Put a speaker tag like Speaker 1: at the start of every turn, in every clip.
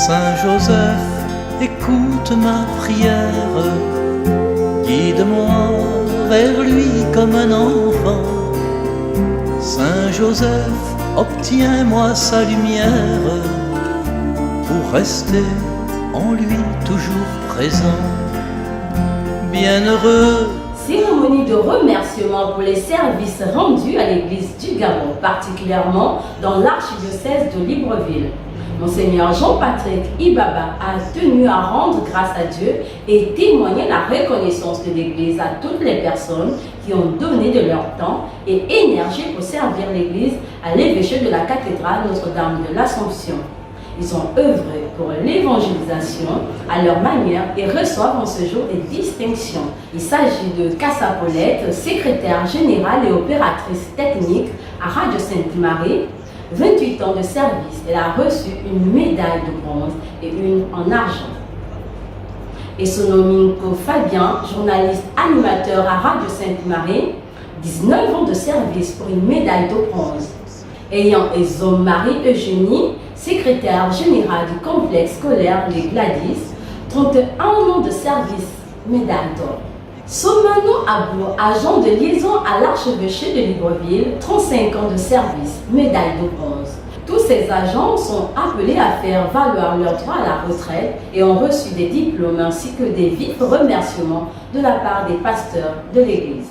Speaker 1: Saint Joseph, écoute ma prière, guide-moi vers lui comme un enfant. Saint Joseph, obtiens-moi sa lumière pour rester en lui toujours présent. Bienheureux.
Speaker 2: Cérémonie de remerciement pour les services rendus à l'église du Gabon, particulièrement dans l'archidiocèse de Libreville. Monseigneur Jean-Patrick Ibaba a tenu à rendre grâce à Dieu et témoigner la reconnaissance de l'église à toutes les personnes qui ont donné de leur temps et énergie pour servir l'église à l'évêché de la cathédrale Notre-Dame de l'Assomption. Ils ont œuvré pour l'évangélisation à leur manière et reçoivent en ce jour des distinctions. Il s'agit de Cassa Paulette, secrétaire générale et opératrice technique à Radio Sainte-Marie. 28 ans de service, elle a reçu une médaille de bronze et une en argent. Et Sonominko Fabien, journaliste animateur à Radio Sainte-Marie, 19 ans de service pour une médaille de bronze. Ayant Marie Eugénie, secrétaire générale du complexe scolaire Les Gladys, 31 ans de service, médaille d'or. Somano Abou, agent de liaison à l'archevêché de Libreville, 35 ans de service, médaille de bronze. Tous ces agents sont appelés à faire valoir leur droit à la retraite et ont reçu des diplômes ainsi que des vifs remerciements de la part des pasteurs de l'Église.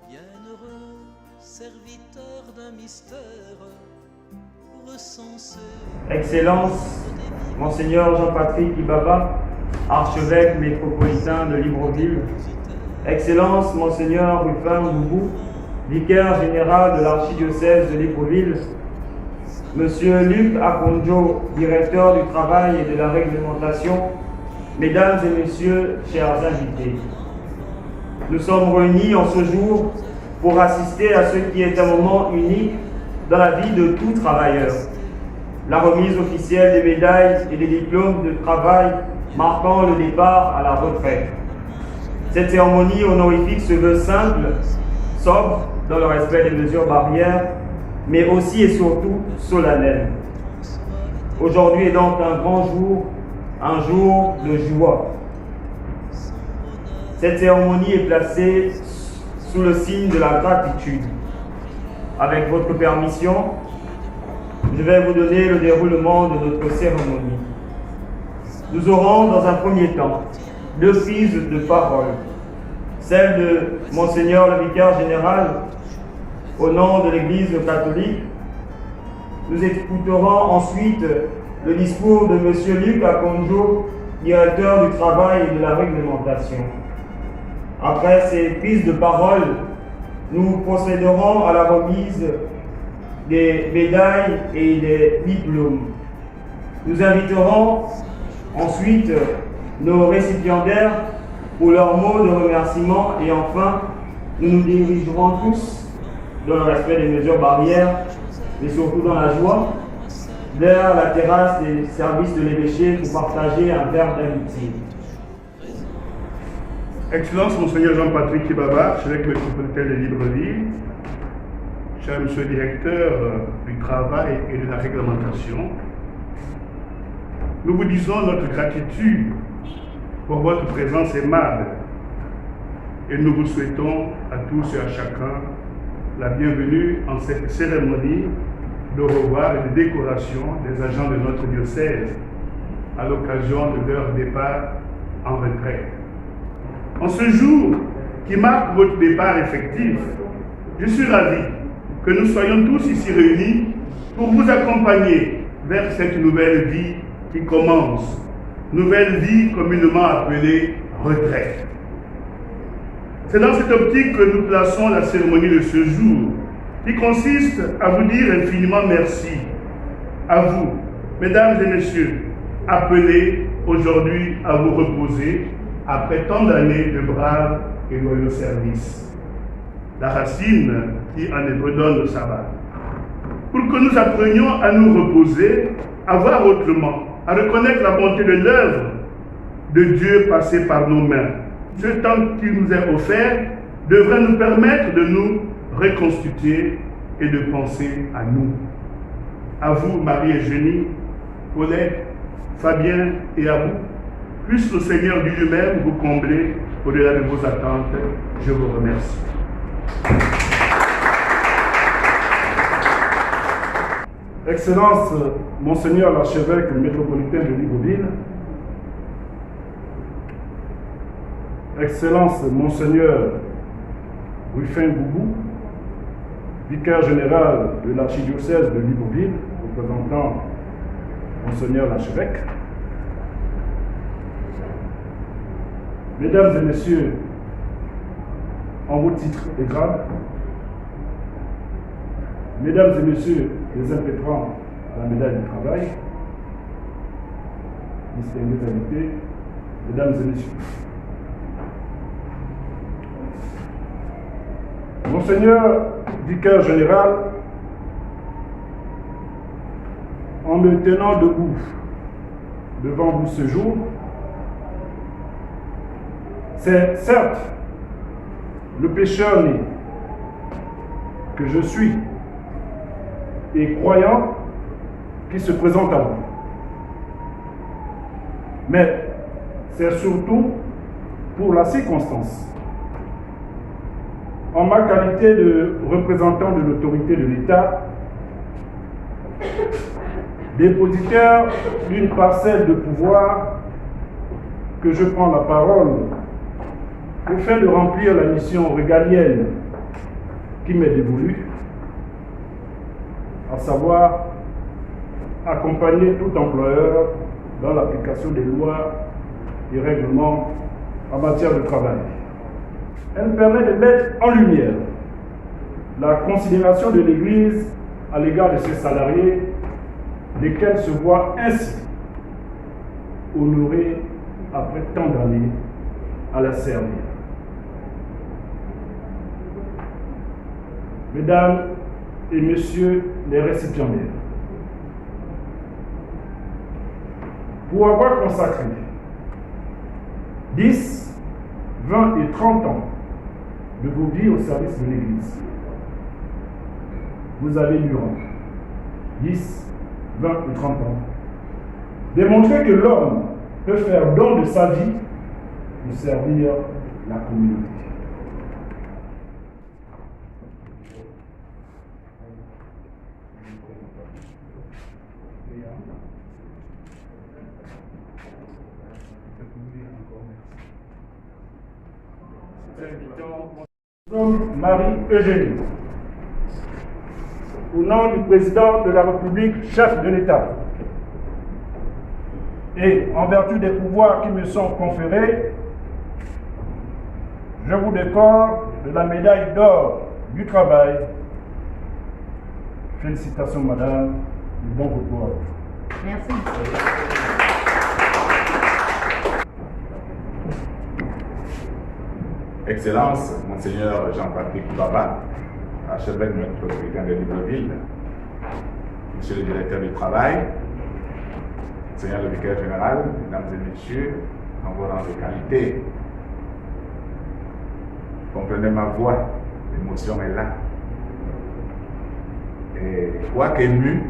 Speaker 1: Bienheureux, serviteur d'un mystère recensé.
Speaker 3: Excellence, Monseigneur Jean-Patrick Ibaba, archevêque métropolitain de Libreville. Excellence, Monseigneur Rufin Boubou, vicaire général de l'archidiocèse de Libreville. Monsieur Luc Akonjo, directeur du travail et de la réglementation. Mesdames et messieurs, chers invités. Nous sommes réunis en ce jour pour assister à ce qui est un moment unique dans la vie de tout travailleur. La remise officielle des médailles et des diplômes de travail marquant le départ à la retraite. Cette cérémonie honorifique se veut simple, sobre, dans le respect des mesures barrières, mais aussi et surtout solennelle. Aujourd'hui est donc un grand jour, un jour de joie. Cette cérémonie est placée sous le signe de la gratitude. Avec votre permission, je vais vous donner le déroulement de notre cérémonie. Nous aurons dans un premier temps 2 prises de parole. Celle de Monseigneur le vicaire général au nom de l'Église catholique. Nous écouterons ensuite le discours de M. Luc Akonjo, directeur du travail et de la réglementation. Après ces prises de parole, nous procéderons à la remise des médailles et des diplômes. Nous inviterons ensuite nos récipiendaires pour leurs mots de remerciement et enfin, nous nous dirigerons tous, dans le respect des mesures barrières, mais surtout dans la joie, vers la terrasse des services de l'évêché pour partager un verre d'amitié.
Speaker 4: Excellence, Monseigneur Jean-Patrick Ibaba, archevêque métropolitain de Libreville, cher Monsieur le directeur du travail et de la réglementation, nous vous disons notre gratitude pour votre présence aimable et nous vous souhaitons à tous et à chacun la bienvenue en cette cérémonie de revoir et de décoration des agents de notre diocèse à l'occasion de leur départ en retraite. En ce jour qui marque votre départ effectif, je suis ravi que nous soyons tous ici réunis pour vous accompagner vers cette nouvelle vie qui commence, nouvelle vie communément appelée retraite. C'est dans cette optique que nous plaçons la cérémonie de ce jour, qui consiste à vous dire infiniment merci à vous, mesdames et messieurs, appelés aujourd'hui à vous reposer après tant d'années de braves et loyaux services. La racine qui en hébreu donne le sabbat. Pour que nous apprenions à nous reposer, à voir autrement, à reconnaître la bonté de l'œuvre de Dieu passée par nos mains. Ce temps qui nous est offert devrait nous permettre de nous reconstituer et de penser à nous. À vous, Marie Eugénie, Paulette, Fabien et à vous, puisse le Seigneur lui-même vous combler au-delà de vos attentes. Je vous remercie. Excellence, Monseigneur l'archevêque métropolitain de Libreville, Excellence, Monseigneur Ruffin Goubou, vicaire général de l'archidiocèse de Libreville, représentant Monseigneur l'archevêque, Mesdames et Messieurs, en vos titres et grades, Mesdames et Messieurs les impétrants à la médaille du travail, distingués invités, Mesdames et Messieurs, Monseigneur vicaire général, en me tenant debout devant vous ce jour, c'est certes le pécheur né que je suis et croyant qui se présente à vous. Mais c'est surtout pour la circonstance, en ma qualité de représentant de l'autorité de l'État, dépositaire d'une parcelle de pouvoir, que je prends la parole afin de remplir la mission régalienne qui m'est dévolue, à savoir accompagner tout employeur dans l'application des lois et règlements en matière de travail. Elle me permet de mettre en lumière la considération de l'Église à l'égard de ses salariés, lesquels se voient ainsi honorés après tant d'années à la servir. Mesdames et Messieurs les récipiendaires, pour avoir consacré 10, 20 et 30 ans de vos vies au service de l'Église, vous avez durant 10, 20 et 30 ans démontré que l'homme peut faire don de sa vie pour servir la communauté. Marie-Eugénie, au nom du président de la République, chef de l'État, et en vertu des pouvoirs qui me sont conférés, je vous décore de la médaille d'or du travail. Félicitations, madame, et bon repos à vous.
Speaker 2: Merci.
Speaker 5: Excellence, Monseigneur Jean-Patrick Baba, archevêque métropolitain de Libreville, Monsieur le directeur du travail, Monseigneur le vicaire général, Mesdames et Messieurs, en vos rangs de qualité, comprenez ma voix, l'émotion est là. Et quoiqu'ému,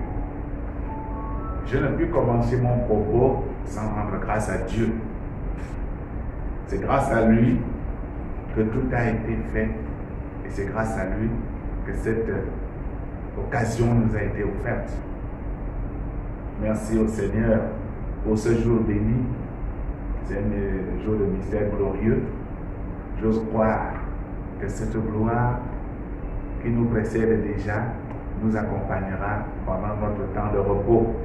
Speaker 5: je ne puis commencer mon propos sans rendre grâce à Dieu. C'est grâce à lui que tout a été fait et c'est grâce à lui que cette occasion nous a été offerte. Merci au Seigneur pour ce jour béni. C'est un jour de mystère glorieux. J'ose croire que cette gloire qui nous précède déjà nous accompagnera pendant notre temps de repos.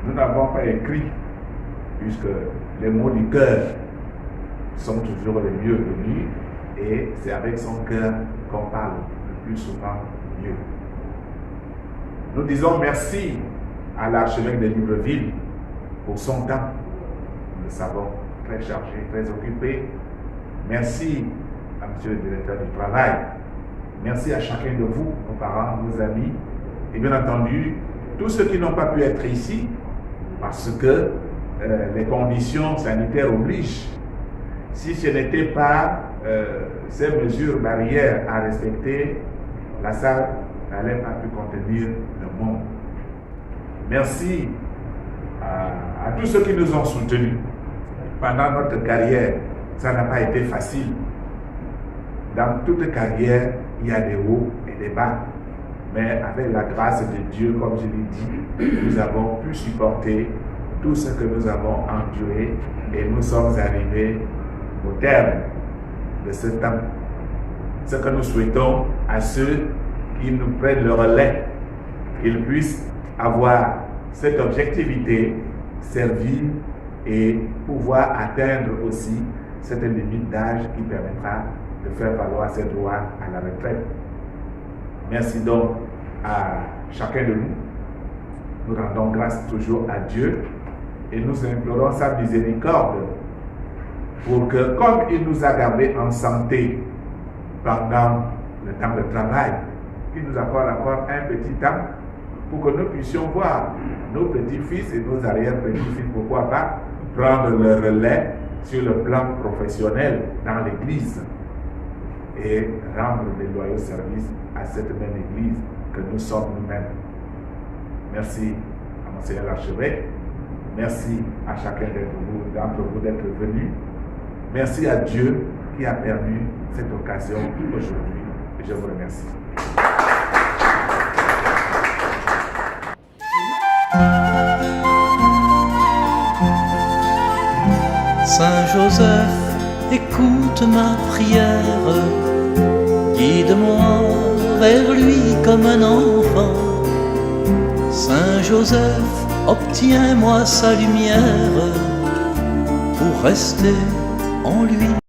Speaker 5: Nous n'avons pas écrit, puisque les mots du cœur sont toujours les mieux venus, et c'est avec son cœur qu'on parle le plus souvent mieux. Nous disons merci à l'archevêque de Libreville pour son temps. Nous le savons, très chargé, très occupé. Merci à monsieur le directeur du travail. Merci à chacun de vous, nos parents, nos amis, et bien entendu, tous ceux qui n'ont pas pu être ici, parce que les conditions sanitaires obligent. Si ce n'était pas ces mesures barrières à respecter, la salle n'allait pas pu contenir le monde. Merci à tous ceux qui nous ont soutenus pendant notre carrière. Ça n'a pas été facile. Dans toute carrière, il y a des hauts et des bas. Mais avec la grâce de Dieu, comme je l'ai dit, nous avons pu supporter tout ce que nous avons enduré et nous sommes arrivés au terme de ce temps. Ce que nous souhaitons à ceux qui nous prennent le relais, qu'ils puissent avoir cette objectivité, servir et pouvoir atteindre aussi cette limite d'âge qui permettra de faire valoir ses droits à la retraite. Merci donc à chacun de nous. Nous rendons grâce toujours à Dieu et nous implorons sa miséricorde pour que, comme il nous a gardés en santé pendant le temps de travail, qu'il nous accorde encore un petit temps pour que nous puissions voir nos petits-fils et nos arrière-petits-fils, pourquoi pas, prendre le relais sur le plan professionnel dans l'Église et rendre des loyaux services à cette même Église que nous sommes nous-mêmes. Merci à Monseigneur l'archevêque. Merci à chacun d'entre vous d'être venus. Merci à Dieu qui a permis cette occasion aujourd'hui. Je vous remercie.
Speaker 1: Saint Joseph, écoute ma prière, guide-moi vers lui comme un enfant. Saint Joseph, obtiens-moi sa lumière pour rester en lui.